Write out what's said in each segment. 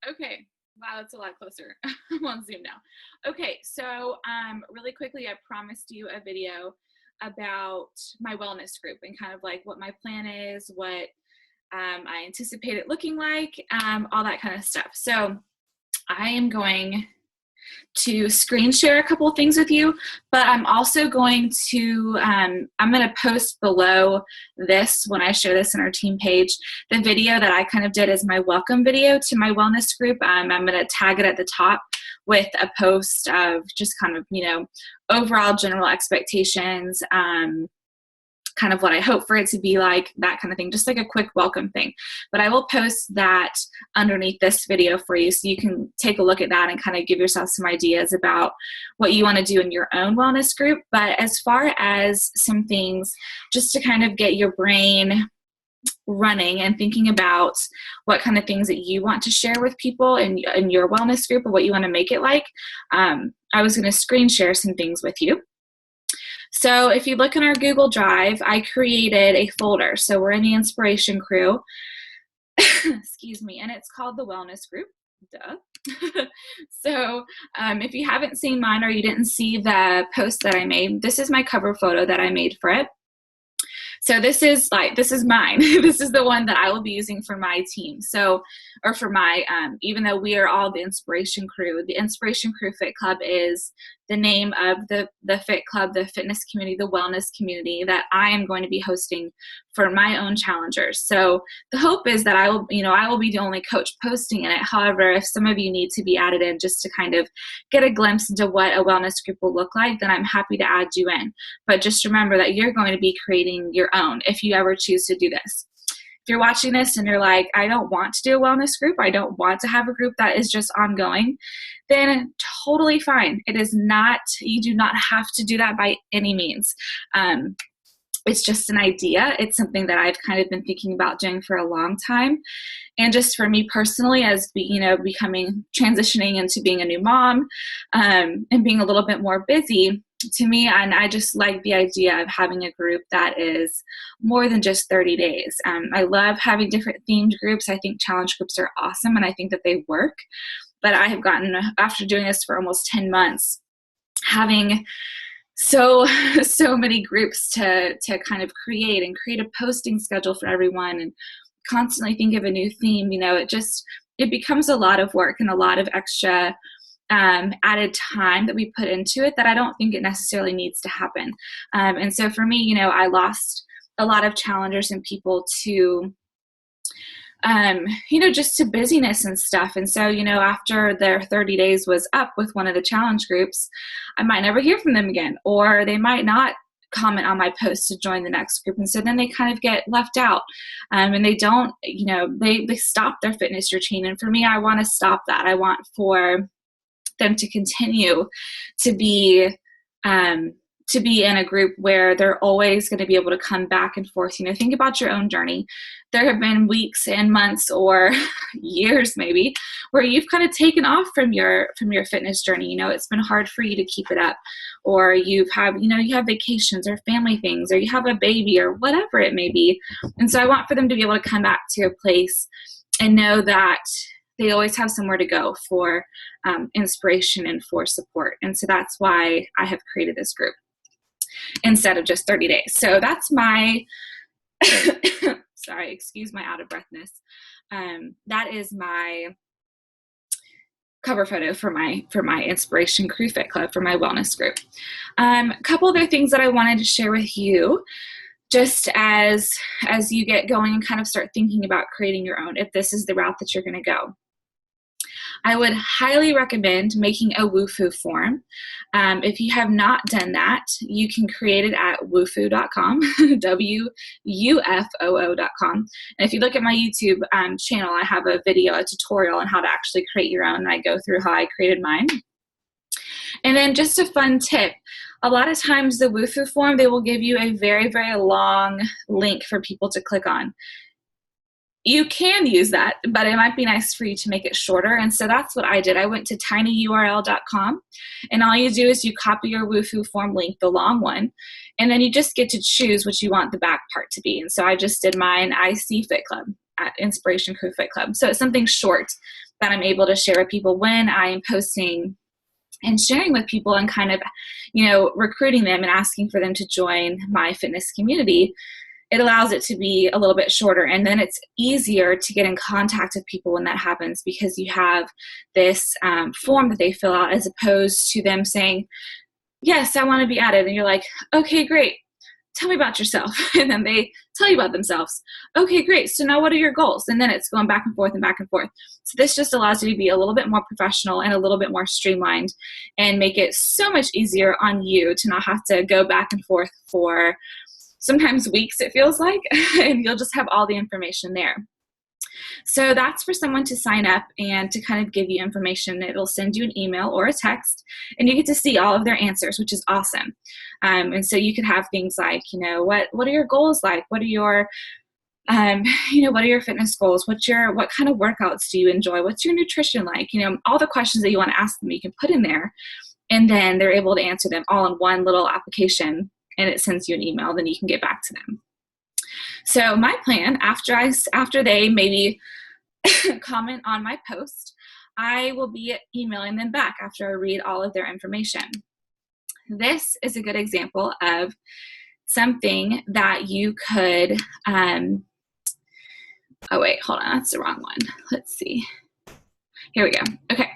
Okay. Wow, that's a lot closer. I'm on Zoom now. Okay, so really quickly, I promised you a video about my wellness group and kind of like what my plan is, what I anticipate it looking like, all that kind of stuff. So I am going to screen share a couple of things with you, but I'm also going to, I'm going to post below this when I share this in our team page, the video that I kind of did as my welcome video to my wellness group. I'm going to tag it at the top with a post of just kind of, overall general expectations, kind of what I hope for it to be like, that kind of thing, just like a quick welcome thing. But I will post that underneath this video for you so you can take a look at that and kind of give yourself some ideas about what you want to do in your own wellness group. But as far as some things, just to kind of get your brain running and thinking about what kind of things that you want to share with people in your wellness group or what you want to make it like, I was going to screen share some things with you. So if you look in our Google Drive, I created a folder. So we're in the Inspiration Crew, excuse me, and it's called the Wellness Group. Duh. So if you haven't seen mine or you didn't see the post that I made, this is my cover photo that I made for it. So this is mine. This is the one that I will be using for my team. So, or for my, even though we are all the Inspiration Crew Fit Club is the name of the Fit Club, the fitness community, the wellness community that I am going to be hosting for my own challengers. So the hope is that I will be the only coach posting in it. However, if some of you need to be added in just to kind of get a glimpse into what a wellness group will look like, then I'm happy to add you in. But just remember that you're going to be creating your own if you ever choose to do this. If you're watching this and you're like, I don't want to do a wellness group, I don't want to have a group that is just ongoing, then totally fine. It is not, you do not have to do that by any means. It's just an idea. It's something that I've kind of been thinking about doing for a long time. And just for me personally, as transitioning into being a new mom, and being a little bit more busy, to me, and I just like the idea of having a group that is more than just 30 days. I love having different themed groups. I think challenge groups are awesome, and I think that they work. But I have gotten, after doing this for almost 10 months, having so many groups to kind of create a posting schedule for everyone and constantly think of a new theme, it becomes a lot of work and a lot of extra added time that we put into it that I don't think it necessarily needs to happen. And so for me, I lost a lot of challengers and people to just to busyness and stuff. And so, after their 30 days was up with one of the challenge groups, I might never hear from them again, or they might not comment on my post to join the next group. And so then they kind of get left out, and they don't, they stop their fitness routine. And for me, I want to stop that. I want for them to continue to be in a group where they're always going to be able to come back and forth. Think about your own journey. There have been weeks and months or years maybe where you've kind of taken off from your fitness journey. It's been hard for you to keep it up, or you have vacations or family things, or you have a baby or whatever it may be. And so I want for them to be able to come back to a place and know that they always have somewhere to go for inspiration and for support. And so that's why I have created this group instead of just 30 days. So that's my, sorry, excuse my out of breathness. That is my cover photo for my Inspiration Crew Fit Club, for my wellness group. A couple other things that I wanted to share with you, just as you get going and kind of start thinking about creating your own, if this is the route that you're going to go. I would highly recommend making a Wufoo form. If you have not done that, you can create it at wufoo.com, WUFOO.com. And if you look at my YouTube channel, I have a tutorial on how to actually create your own, and I go through how I created mine. And then just a fun tip, a lot of times the Wufoo form, they will give you a very, very long link for people to click on. You can use that, but it might be nice for you to make it shorter. And so that's what I did. I went to tinyurl.com, and all you do is you copy your Wufoo form link, the long one, and then you just get to choose what you want the back part to be. And so I just did mine, IC Fit Club. at Inspiration Crew Fit Club. So it's something short that I'm able to share with people when I am posting and sharing with people and kind of, recruiting them and asking for them to join my fitness community. It allows it to be a little bit shorter, and then it's easier to get in contact with people when that happens, because you have this form that they fill out, as opposed to them saying, yes, I want to be added. And you're like, okay, great. Tell me about yourself. And then they tell you about themselves. Okay, great. So now what are your goals? And then it's going back and forth and back and forth. So this just allows you to be a little bit more professional and a little bit more streamlined, and make it so much easier on you to not have to go back and forth for sometimes weeks, it feels like, and you'll just have all the information there. So that's for someone to sign up and to kind of give you information. It'll send you an email or a text, and you get to see all of their answers, which is awesome. And so you could have things like, what are your goals like? What are your, what are your fitness goals? What kind of workouts do you enjoy? What's your nutrition like? All the questions that you want to ask them, you can put in there, and then they're able to answer them all in one little application, and it sends you an email. Then you can get back to them. So my plan, after they maybe comment on my post, I will be emailing them back after I read all of their information. This is a good example of something that you could, oh wait, hold on, that's the wrong one. Let's see. Here we go. Okay.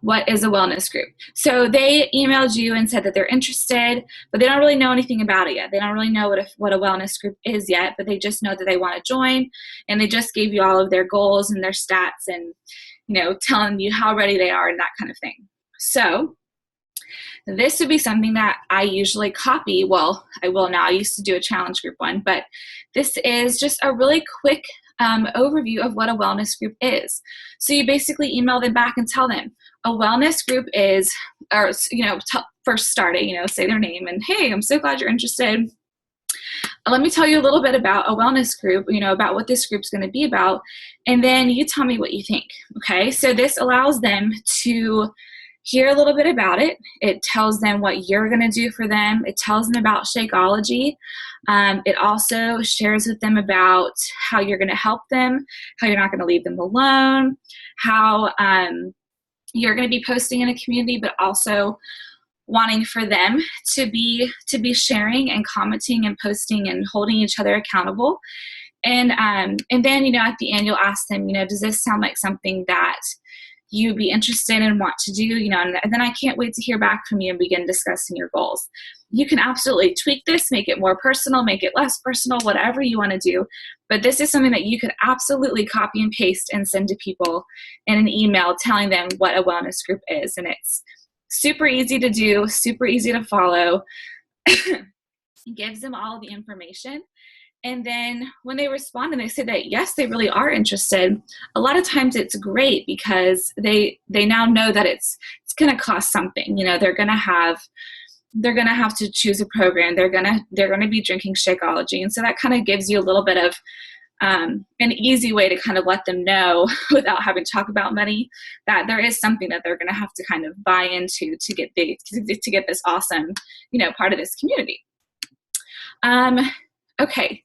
What is a wellness group? So they emailed you and said that they're interested, but they don't really know anything about it yet. They don't really know what a wellness group is yet, but they just know that they want to join, and they just gave you all of their goals and their stats and, telling you how ready they are and that kind of thing. So this would be something that I usually copy. Well, I will now. I used to do a challenge group one, but this is just a really quick overview of what a wellness group is. So you basically email them back and tell them a wellness group is, or, first start it, say their name and, hey, I'm so glad you're interested. Let me tell you a little bit about a wellness group, about what this group's going to be about. And then you tell me what you think. Okay. So this allows them to hear a little bit about it. It tells them what you're going to do for them. It tells them about Shakeology. It also shares with them about how you're going to help them, how you're not going to leave them alone, how you're going to be posting in a community, but also wanting for them to be sharing and commenting and posting and holding each other accountable. And then, at the end, you'll ask them, does this sound like something that you'd be interested and want to do, and then I can't wait to hear back from you and begin discussing your goals. You can absolutely tweak this, make it more personal, make it less personal, whatever you want to do. But this is something that you could absolutely copy and paste and send to people in an email telling them what a wellness group is. And it's super easy to do, super easy to follow. It gives them all the information. And then when they respond and they say that, yes, they really are interested, a lot of times it's great because they now know that it's going to cost something. They're going to have to choose a program. They're going to be drinking Shakeology. And so that kind of gives you a little bit of an easy way to kind of let them know without having to talk about money, that there is something that they're going to have to kind of buy into to get this awesome, part of this community. Okay.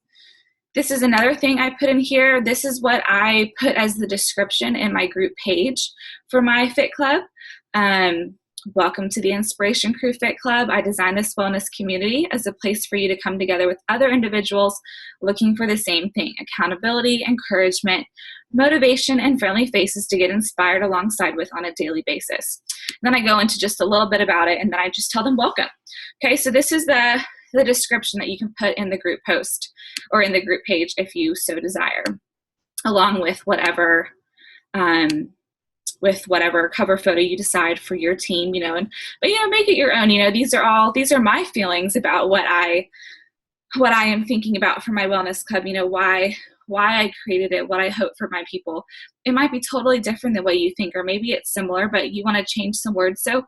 This is another thing I put in here. This is what I put as the description in my group page for my Fit Club. Welcome to the Inspiration Crew Fit Club. I designed this wellness community as a place for you to come together with other individuals looking for the same thing: accountability, encouragement, motivation, and friendly faces to get inspired alongside with on a daily basis. And then I go into just a little bit about it, and then I just tell them welcome. Okay, so this is the description that you can put in the group post or in the group page if you so desire, along with whatever cover photo you decide for your team, but make it your own. These are my feelings about what I am thinking about for my wellness club, why I created it, what I hope for my people. It might be totally different than what you think, or maybe it's similar, but you want to change some words. So,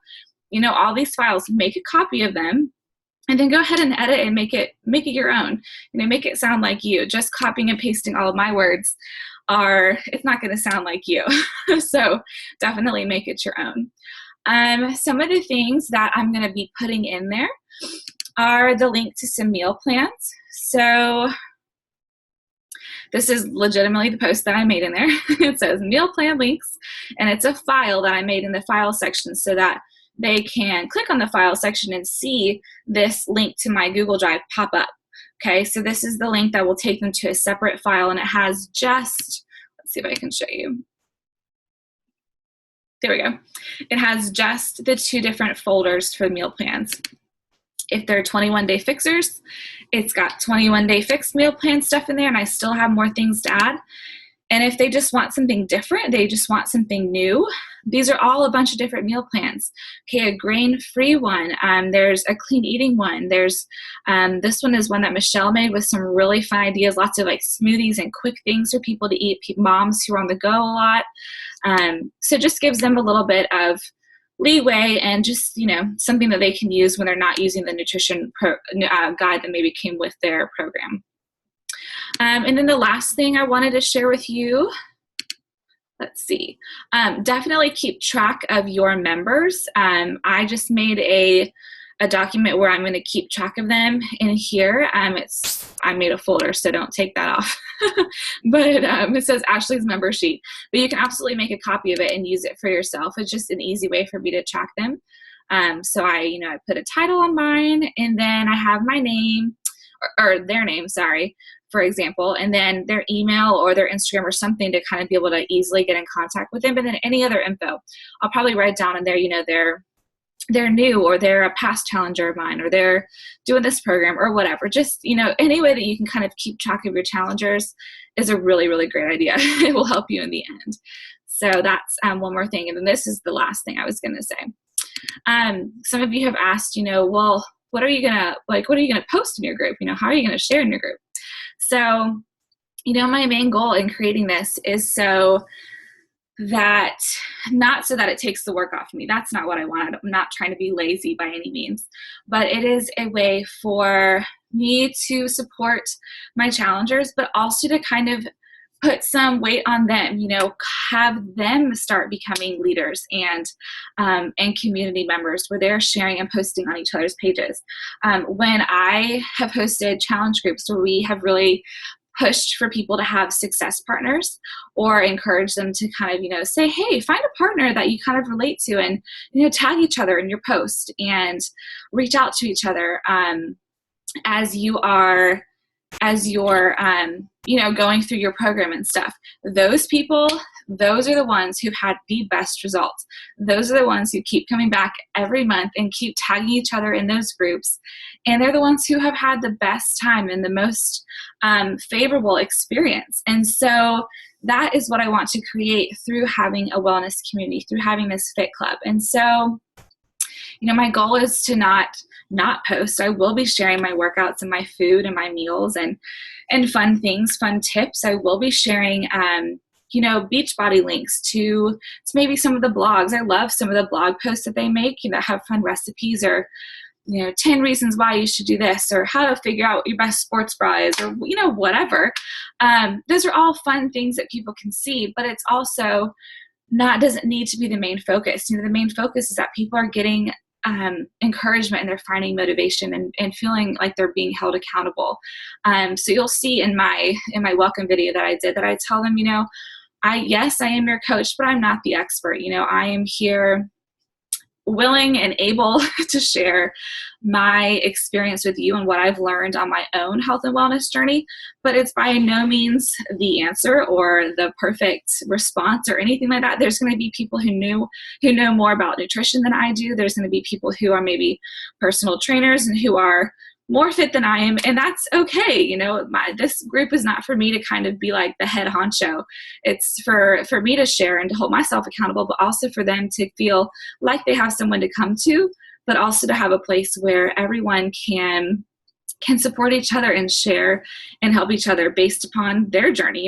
all these files, make a copy of them, and then go ahead and edit and make it your own. Make it sound like you. Just copying and pasting all of my words it's not going to sound like you. So definitely make it your own. Some of the things that I'm going to be putting in there are the link to some meal plans. So This is legitimately the post that I made in there. It says meal plan links, and it's a file that I made in the file section so that they can click on the file section and see this link to my Google Drive pop up. Okay, so this is the link that will take them to a separate file, and it has just, let's see if I can show you. There we go. It has just the 2 different folders for meal plans. If they're 21-day fixers, it's got 21-day fixed meal plan stuff in there, and I still have more things to add. And if they just want something different, they just want something new, these are all a bunch of different meal plans. Okay, a grain-free one. There's a clean eating one. There's this one is one that Michelle made with some really fun ideas, lots of like smoothies and quick things for people to eat, moms who are on the go a lot. So it just gives them a little bit of leeway and just, you know, something that they can use when they're not using the nutrition guide that maybe came with their program. And then the last thing I wanted to share with you, let's see, definitely keep track of your members. I just made a document where I'm going to keep track of them in here. I made a folder, so don't take that off. But it says Ashley's member sheet. But you can absolutely make a copy of it and use it for yourself. It's just an easy way for me to track them. So I put a title on mine, and then I have my name, or their name, sorry, for example, and then their email or their Instagram or something to kind of be able to easily get in contact with them. And then any other info, I'll probably write down in there, they're new, or they're a past challenger of mine, or they're doing this program or whatever. Just, any way that you can kind of keep track of your challengers is a really, really great idea. It will help you in the end. So that's one more thing. And then this is the last thing I was going to say. Some of you have asked, well, what are you going to post in your group? How are you going to share in your group? So, my main goal in creating this is not so that it takes the work off me. That's not what I want. I'm not trying to be lazy by any means, but it is a way for me to support my challengers, but also to kind of put some weight on them, have them start becoming leaders and community members where they're sharing and posting on each other's pages. When I have hosted challenge groups where we have really pushed for people to have success partners, or encourage them to kind of, say, hey, find a partner that you kind of relate to, and, tag each other in your post and reach out to each other as you're going through your program and stuff. Those people, those are the ones who've had the best results. Those are the ones who keep coming back every month and keep tagging each other in those groups. And they're the ones who have had the best time and the most favorable experience. And so that is what I want to create through having a wellness community, through having this fit club. And so, my goal is to not post. I will be sharing my workouts and my food and my meals and fun things, fun tips. I will be sharing, Beachbody links to maybe some of the blogs. I love some of the blog posts that they make, have fun recipes, or, 10 reasons why you should do this, or how to figure out your best sports bra is, or, whatever. Those are all fun things that people can see, but it's also doesn't need to be the main focus. The main focus is that people are getting encouragement, and they're finding motivation and feeling like they're being held accountable. So you'll see in my welcome video that I did, that I tell them, yes, I am your coach, but I'm not the expert. I am here willing and able to share my experience with you and what I've learned on my own health and wellness journey, but it's by no means the answer or the perfect response or anything like that. There's going to be people who know more about nutrition than I do. There's going to be people who are maybe personal trainers and who are more fit than I am, and that's okay. This group is not for me to kind of be like the head honcho. It's for me to share and to hold myself accountable, but also for them to feel like they have someone to come to, but also to have a place where everyone can support each other and share and help each other based upon their journey.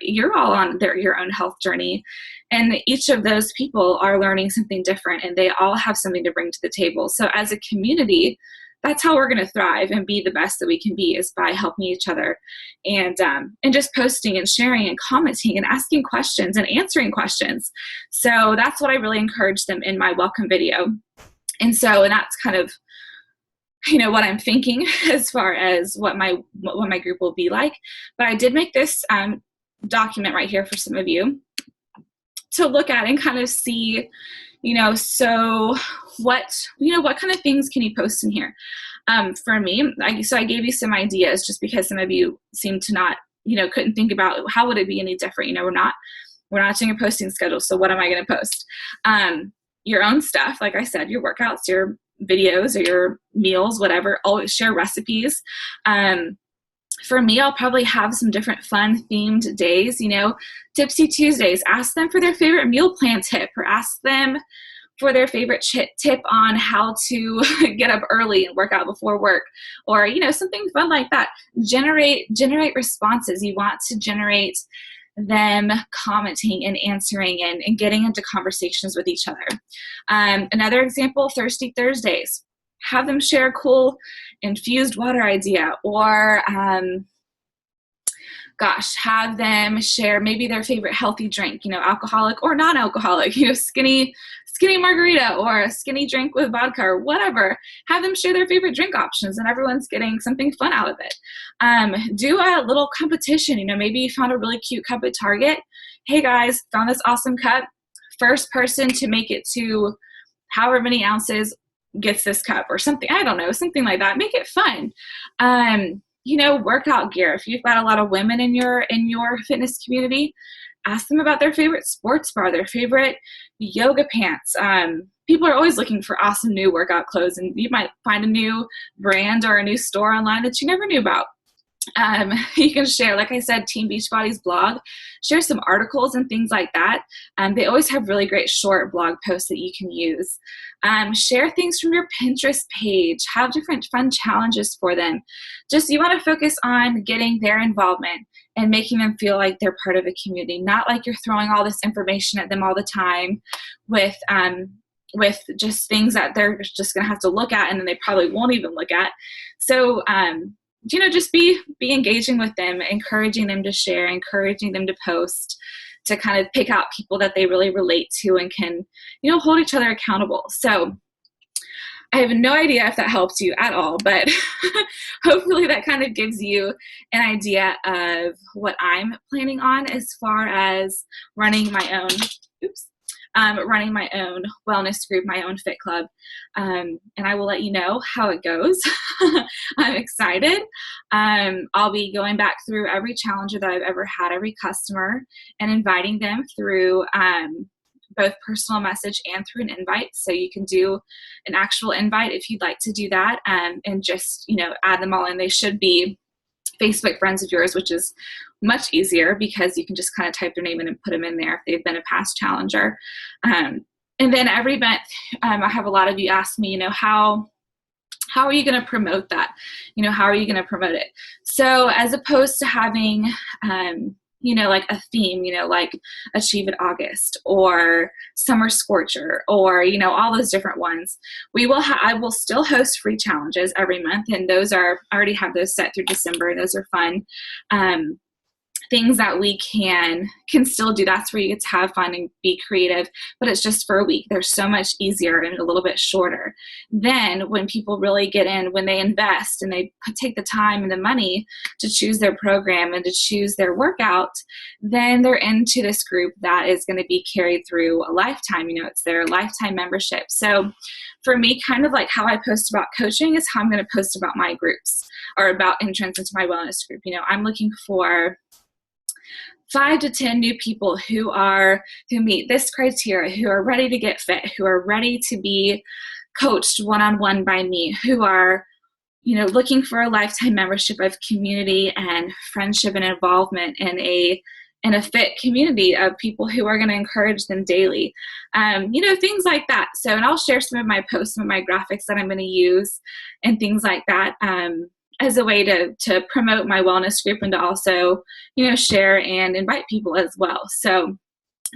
You're all on your own health journey, and each of those people are learning something different, and they all have something to bring to the table. So as a community, that's how we're going to thrive and be the best that we can be, is by helping each other and just posting and sharing and commenting and asking questions and answering questions. So that's what I really encourage them in my welcome video. And that's kind of what I'm thinking as far as what my group will be like. But I did make this document right here for some of you to look at and kind of see, so what kind of things can you post in here? For me, I gave you some ideas just because some of you seem to not, couldn't think about how would it be any different. We're not doing a posting schedule. So what am I going to post? Your own stuff. Like I said, your workouts, your videos, or your meals, whatever. Always share recipes. For me, I'll probably have some different fun themed days, Tipsy Tuesdays. Ask them for their favorite meal plan tip, or ask them for their favorite tip on how to get up early and work out before work, or, something fun like that. Generate responses. You want to generate them commenting and answering and getting into conversations with each other. Another example, Thirsty Thursdays. Have them share a cool infused water idea, or have them share maybe their favorite healthy drink, alcoholic or non-alcoholic, skinny margarita or a skinny drink with vodka or whatever. Have them share their favorite drink options, and everyone's getting something fun out of it. Do a little competition. Maybe you found a really cute cup at Target. Hey guys, found this awesome cup. First person to make it to however many ounces gets this cup, or something. I don't know, something like that. Make it fun. Workout gear. If you've got a lot of women in your fitness community, ask them about their favorite sports bra, their favorite yoga pants. People are always looking for awesome new workout clothes, and you might find a new brand or a new store online that you never knew about. You can share, like I said, Team Beachbody's blog, share some articles and things like that. They always have really great short blog posts that you can use. Share things from your Pinterest page, have different fun challenges for them. You want to focus on getting their involvement and making them feel like they're part of a community, not like you're throwing all this information at them all the time with just things that they're just going to have to look at and then they probably won't even look at. So, just be engaging with them, encouraging them to share, encouraging them to post, to kind of pick out people that they really relate to and can, hold each other accountable. So I have no idea if that helps you at all, but hopefully that kind of gives you an idea of what I'm planning on as far as running my own wellness group, my own fit club. And I will let you know how it goes. I'm excited. I'll be going back through every challenger that I've ever had, every customer, and inviting them through both personal message and through an invite. So you can do an actual invite if you'd like to do that, and just, add them all in. They should be Facebook friends of yours, which is much easier because you can just kind of type their name in and put them in there if they've been a past challenger. And then every month, I have a lot of you ask me, how are you going to promote that? How are you going to promote it? So as opposed to having, like a theme, like Achieve It August or Summer Scorcher or, all those different ones, I will still host free challenges every month. And I already have those set through December. Those are fun. Things that we can still do. That's where you get to have fun and be creative, but it's just for a week. They're so much easier and a little bit shorter. Then when people really get in, when they invest and they take the time and the money to choose their program and to choose their workout, then they're into this group that is going to be carried through a lifetime. It's their lifetime membership. So for me, kind of like how I post about coaching is how I'm going to post about my groups or about entrance into my wellness group. I'm looking for 5 to 10 new people who meet this criteria, who are ready to get fit, who are ready to be coached one-on-one by me, who are, looking for a lifetime membership of community and friendship and involvement in a fit community of people who are going to encourage them daily. Things like that. So, and I'll share some of my posts, some of my graphics that I'm going to use and things like that. As a way to promote my wellness group and to also, share and invite people as well. So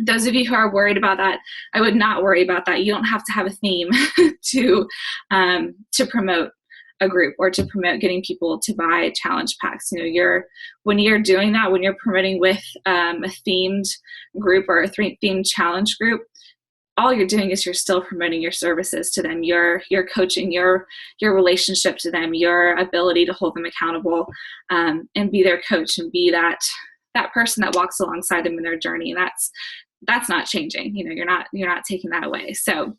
those of you who are worried about that, I would not worry about that. You don't have to have a theme to promote a group or to promote getting people to buy challenge packs. When you're doing that, when you're promoting with a themed group or a themed challenge group, all you're doing is you're still promoting your services to them, your coaching, your relationship to them, your ability to hold them accountable, and be their coach and be that person that walks alongside them in their journey. And that's not changing. You know, you're not taking that away. So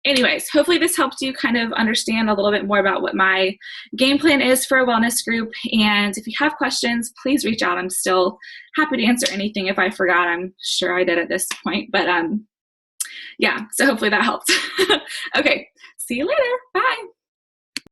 anyways, hopefully this helped you kind of understand a little bit more about what my game plan is for a wellness group. And if you have questions, please reach out. I'm still happy to answer anything. If I forgot, I'm sure I did at this point, but yeah, so hopefully that helped. Okay, see you later. Bye.